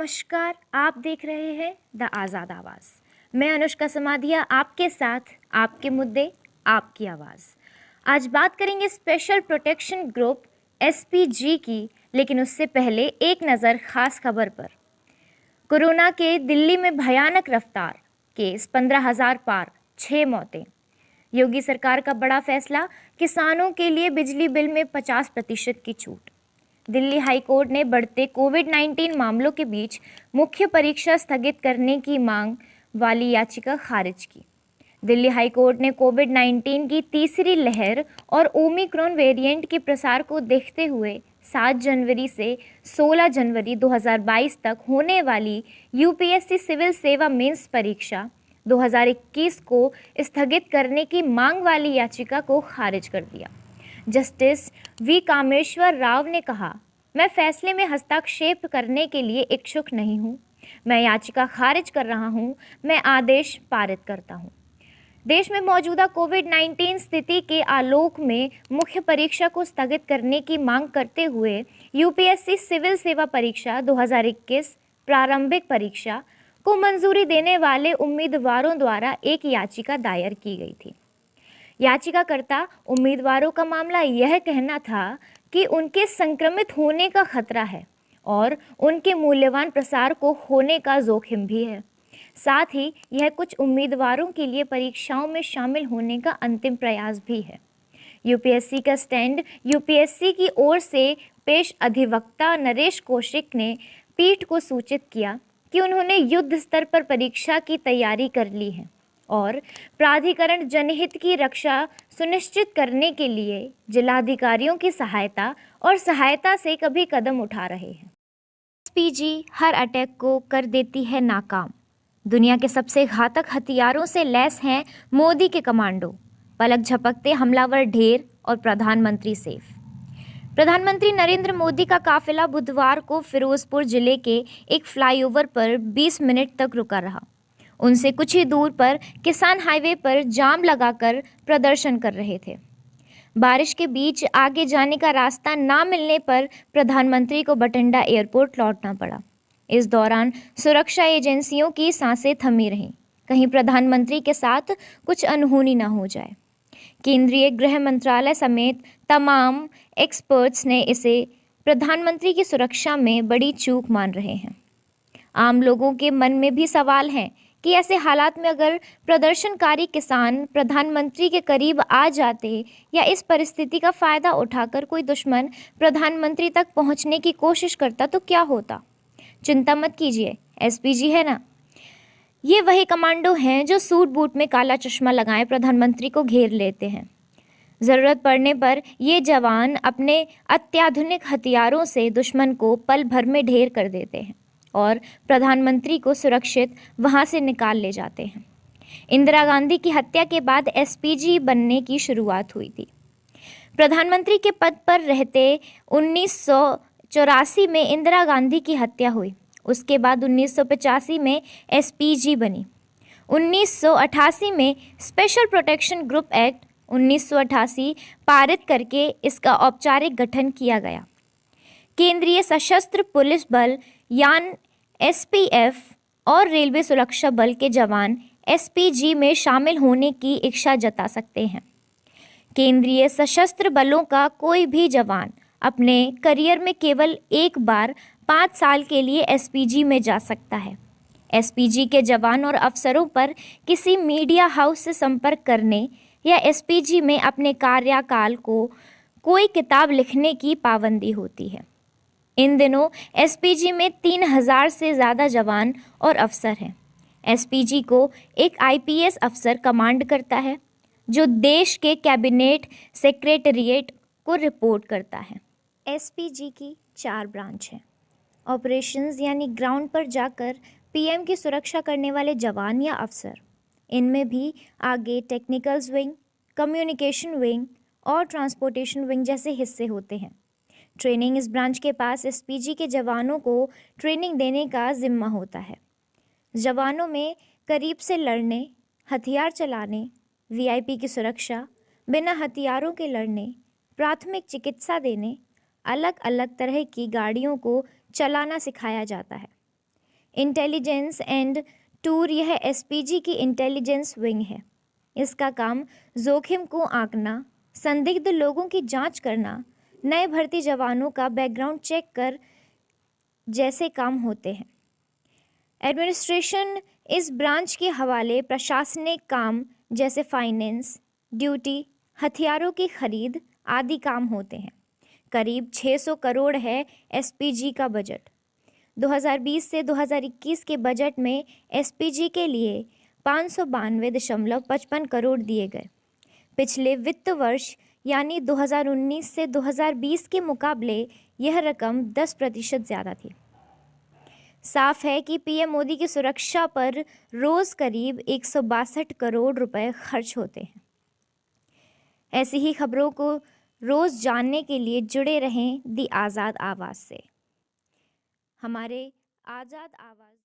नमस्कार, आप देख रहे हैं द आज़ाद आवाज़। मैं अनुष्का समाधिया आपके साथ, आपके मुद्दे, आपकी आवाज़। आज बात करेंगे स्पेशल प्रोटेक्शन ग्रुप एसपीजी की, लेकिन उससे पहले एक नज़र खास खबर पर। कोरोना के दिल्ली में भयानक रफ्तार, केस 15,000 पार, 6 मौतें। योगी सरकार का बड़ा फैसला, किसानों के लिए बिजली बिल में 50% की छूट। दिल्ली हाईकोर्ट ने बढ़ते कोविड-19 मामलों के बीच मुख्य परीक्षा स्थगित करने की मांग वाली याचिका खारिज की। दिल्ली हाईकोर्ट ने कोविड-19 की तीसरी लहर और ओमिक्रॉन वेरिएंट के प्रसार को देखते हुए 7 जनवरी से 16 जनवरी 2022 तक होने वाली यूपीएससी सिविल सेवा मेंस परीक्षा 2021 को स्थगित करने की मांग वाली याचिका को खारिज कर दिया। जस्टिस वी कामेश्वर राव ने कहा, मैं फैसले में हस्तक्षेप करने के लिए इच्छुक नहीं हूं। मैं याचिका खारिज कर रहा हूं। मैं आदेश पारित करता हूं। देश में मौजूदा कोविड-19 स्थिति के आलोक में मुख्य परीक्षा को स्थगित करने की मांग करते हुए यूपीएससी सिविल सेवा परीक्षा 2021 प्रारंभिक परीक्षा को मंजूरी देने वाले उम्मीदवारों द्वारा एक याचिका दायर की गई थी। याचिकाकर्ता उम्मीदवारों का मामला यह कहना था कि उनके संक्रमित होने का खतरा है और उनके मूल्यवान प्रसार को होने का जोखिम भी है। साथ ही यह कुछ उम्मीदवारों के लिए परीक्षाओं में शामिल होने का अंतिम प्रयास भी है। यूपीएससी का स्टैंड यूपीएससी की ओर से पेश अधिवक्ता नरेश कौशिक ने पीठ को सूचित किया कि उन्होंने युद्ध स्तर पर परीक्षा की तैयारी कर ली है और प्राधिकरण जनहित की रक्षा सुनिश्चित करने के लिए जिलाधिकारियों की सहायता से कभी कदम उठा रहे हैं। एसपीजी हर अटैक को कर देती है नाकाम। दुनिया के सबसे घातक हथियारों से लैस हैं मोदी के कमांडो। पलक झपकते हमलावर ढेर और प्रधानमंत्री सेफ। प्रधानमंत्री नरेंद्र मोदी का काफिला बुधवार को फिरोजपुर जिले के एक फ्लाईओवर पर 20 मिनट तक रुका रहा। उनसे कुछ ही दूर पर किसान हाईवे पर जाम लगाकर प्रदर्शन कर रहे थे। बारिश के बीच आगे जाने का रास्ता ना मिलने पर प्रधानमंत्री को बठिंडा एयरपोर्ट लौटना पड़ा। इस दौरान सुरक्षा एजेंसियों की सांसें थमी रहीं, कहीं प्रधानमंत्री के साथ कुछ अनहोनी ना हो जाए। केंद्रीय गृह मंत्रालय समेत तमाम एक्सपर्ट्स ने इसे प्रधानमंत्री की सुरक्षा में बड़ी चूक मान रहे हैं। आम लोगों के मन में भी सवाल हैं कि ऐसे हालात में अगर प्रदर्शनकारी किसान प्रधानमंत्री के करीब आ जाते या इस परिस्थिति का फ़ायदा उठाकर कोई दुश्मन प्रधानमंत्री तक पहुंचने की कोशिश करता तो क्या होता। चिंता मत कीजिए, एसपीजी है ना, ये वही कमांडो हैं जो सूट बूट में काला चश्मा लगाए प्रधानमंत्री को घेर लेते हैं। ज़रूरत पड़ने पर ये जवान अपने अत्याधुनिक हथियारों से दुश्मन को पल भर में ढेर कर देते हैं और प्रधानमंत्री को सुरक्षित वहां से निकाल ले जाते हैं। इंदिरा गांधी की हत्या के बाद एसपीजी बनने की शुरुआत हुई थी। प्रधानमंत्री के पद पर रहते 1984 में इंदिरा गांधी की हत्या हुई। उसके बाद 1985 में एसपीजी बनी। 1988 में स्पेशल प्रोटेक्शन ग्रुप एक्ट 1988 पारित करके इसका औपचारिक गठन किया गया। केंद्रीय सशस्त्र पुलिस बल यान एसपीएफ और रेलवे सुरक्षा बल के जवान एसपीजी में शामिल होने की इच्छा जता सकते हैं। केंद्रीय सशस्त्र बलों का कोई भी जवान अपने करियर में केवल एक बार 5 साल के लिए एसपीजी में जा सकता है। एसपीजी के जवान और अफसरों पर किसी मीडिया हाउस से संपर्क करने या एसपीजी में अपने कार्यकाल को कोई किताब लिखने की पाबंदी होती है। इन दिनों एसपीजी में 3,000 से ज़्यादा जवान और अफसर हैं। एसपीजी को एक आईपीएस अफसर कमांड करता है जो देश के कैबिनेट सेक्रेटरीट को रिपोर्ट करता है। एसपीजी की 4 ब्रांच हैं। ऑपरेशंस यानी ग्राउंड पर जाकर पीएम की सुरक्षा करने वाले जवान या अफसर। इनमें भी आगे टेक्निकल विंग, कम्युनिकेशन विंग और ट्रांसपोर्टेशन विंग जैसे हिस्से होते हैं। ट्रेनिंग इस ब्रांच के पास एसपीजी के जवानों को ट्रेनिंग देने का जिम्मा होता है। जवानों में करीब से लड़ने, हथियार चलाने, वीआईपी की सुरक्षा, बिना हथियारों के लड़ने, प्राथमिक चिकित्सा देने, अलग अलग तरह की गाड़ियों को चलाना सिखाया जाता है। इंटेलिजेंस एंड टूर यह एसपीजी की इंटेलिजेंस विंग है। इसका काम जोखिम को आंकना, संदिग्ध लोगों की जांच करना, नए भर्ती जवानों का बैकग्राउंड चेक कर जैसे काम होते हैं। एडमिनिस्ट्रेशन इस ब्रांच के हवाले प्रशासनिक काम जैसे फाइनेंस, ड्यूटी, हथियारों की खरीद आदि काम होते हैं। करीब 600 करोड़ है एसपीजी का बजट। 2020 से 2021 के बजट में एसपीजी के लिए 592.55 करोड़ दिए गए। पिछले वित्त वर्ष यानी 2019 से 2020 के मुकाबले यह रकम 10% ज़्यादा थी। साफ है कि पीएम मोदी की सुरक्षा पर रोज़ करीब 162 करोड़ रुपए खर्च होते हैं। ऐसी ही खबरों को रोज़ जानने के लिए जुड़े रहें दी आज़ाद आवाज़ से। हमारे आज़ाद आवाज़